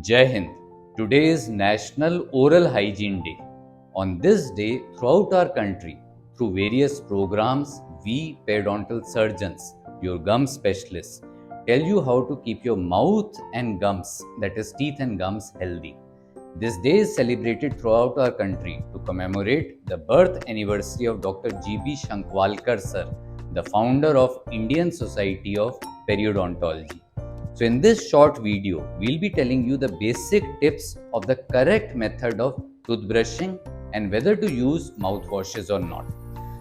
Jai Hind. Today is National Oral Hygiene Day. On this day, throughout our country, through various programs, we periodontal surgeons, your gum specialists, tell you how to keep your mouth and gums, that is, teeth and gums, healthy. This day is celebrated throughout our country to commemorate the birth anniversary of Dr. G.B. Shankwalkar sir, the founder of Indian Society of Periodontology. So in this short video, we'll be telling you the basic tips of the correct method of toothbrushing and whether to use mouthwashes or not.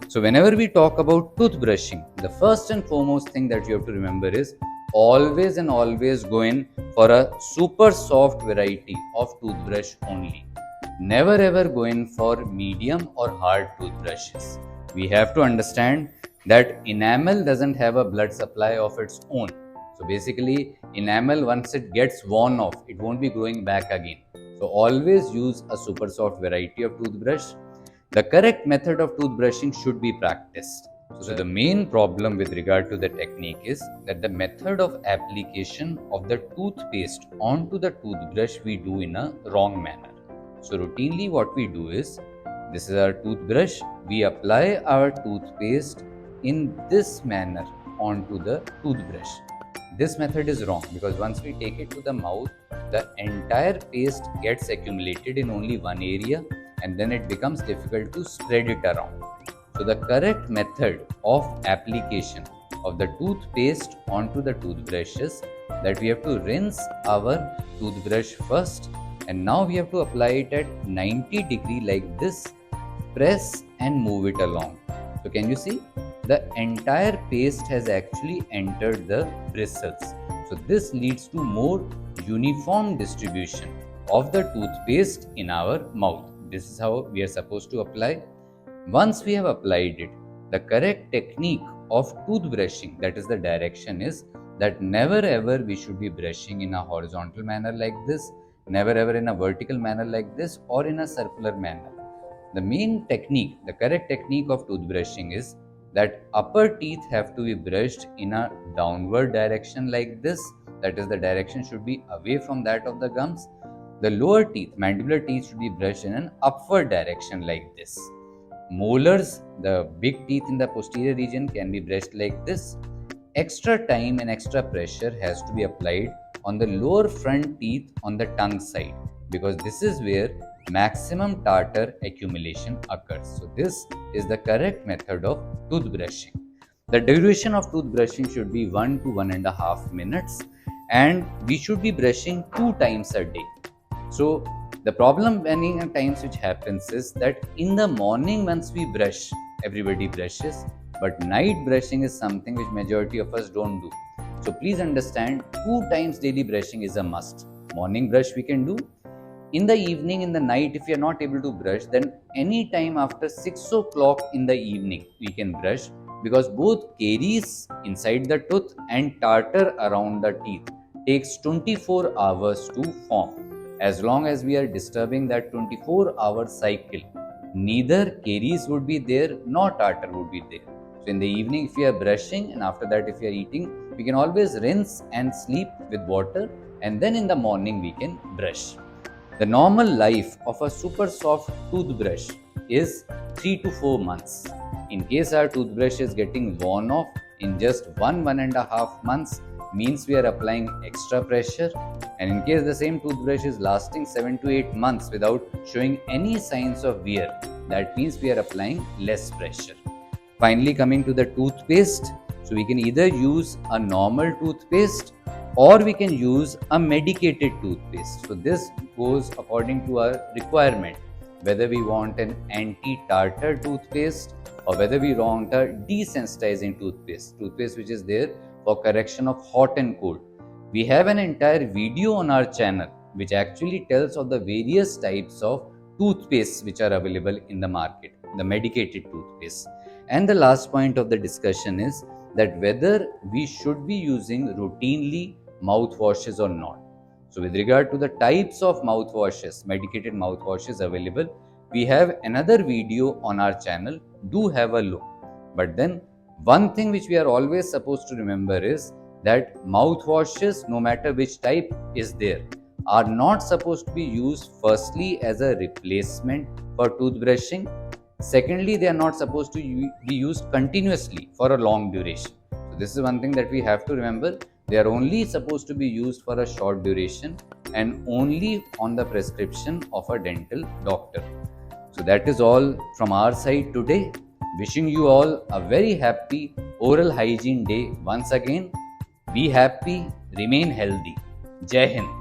So whenever we talk about toothbrushing, the first and foremost thing that you have to remember is always and always go in for a super soft variety of toothbrush only. Never ever go in for medium or hard toothbrushes. We have to understand that enamel doesn't have a blood supply of its own. So basically, enamel, once it gets worn off, it won't be growing back again. So always use a super soft variety of toothbrush. The correct method of toothbrushing should be practiced. So the main problem with regard to the technique is that the method of application of the toothpaste onto the toothbrush we do in a wrong manner. So routinely what we do is, this is our toothbrush, we apply our toothpaste in this manner onto the toothbrush. This method is wrong because once we take it to the mouth, the entire paste gets accumulated in only one area and then it becomes difficult to spread it around. So the correct method of application of the toothpaste onto the toothbrush is that we have to rinse our toothbrush first and now we have to apply it at 90 degree like this, press and move it along. So can you see? The entire paste has actually entered the bristles. So this leads to more uniform distribution of the toothpaste in our mouth. This is how we are supposed to apply. Once we have applied it, the correct technique of toothbrushing, that is the direction, is that never ever we should be brushing in a horizontal manner like this, never ever in a vertical manner like this, or in a circular manner. The main technique, the correct technique of toothbrushing is that upper teeth have to be brushed in a downward direction like this, that is the direction should be away from that of the gums. The lower teeth, mandibular teeth, should be brushed in an upward direction like this. Molars, the big teeth in the posterior region, can be brushed like this. Extra time and extra pressure has to be applied on the lower front teeth on the tongue side because this is where maximum tartar accumulation occurs. So this is the correct method of toothbrushing. The duration of toothbrushing should be 1 to 1.5 minutes and we should be brushing 2 times a day. So the problem many times which happens is that in the morning once we brush, everybody brushes, but night brushing is something which majority of us don't do. So please understand, 2 times daily brushing is a must. Morning brush we can do. In the evening, in the night, if you are not able to brush, then any time after 6 o'clock in the evening, we can brush because both caries inside the tooth and tartar around the teeth takes 24 hours to form. As long as we are disturbing that 24-hour cycle, neither caries would be there nor tartar would be there. So in the evening, if we are brushing and after that if we are eating, we can always rinse and sleep with water and then in the morning we can brush. The normal life of a super soft toothbrush is 3 to 4 months. In case our toothbrush is getting worn off in just 1.5 months, means we are applying extra pressure, and in case the same toothbrush is lasting 7 to 8 months without showing any signs of wear, that means we are applying less pressure. Finally, coming to the toothpaste, so we can either use a normal toothpaste or we can use a medicated toothpaste. So this goes according to our requirement, whether we want an anti-tartar toothpaste or whether we want a desensitizing toothpaste which is there for correction of hot and cold. We have an entire video on our channel which actually tells of the various types of toothpastes which are available in the market, the medicated toothpaste. And the last point of the discussion is that whether we should be using routinely mouthwashes or not. So with regard to the types of mouthwashes, medicated mouthwashes available, we have another video on our channel. Do have a look. But then one thing which we are always supposed to remember is that mouthwashes, no matter which type is there, are not supposed to be used firstly as a replacement for toothbrushing. Secondly, they are not supposed to be used continuously for a long duration. So this is one thing that we have to remember. They are only supposed to be used for a short duration and only on the prescription of a dental doctor. So that is all from our side today. Wishing you all a very happy oral hygiene day once again. Be happy, remain healthy. Jai Hind.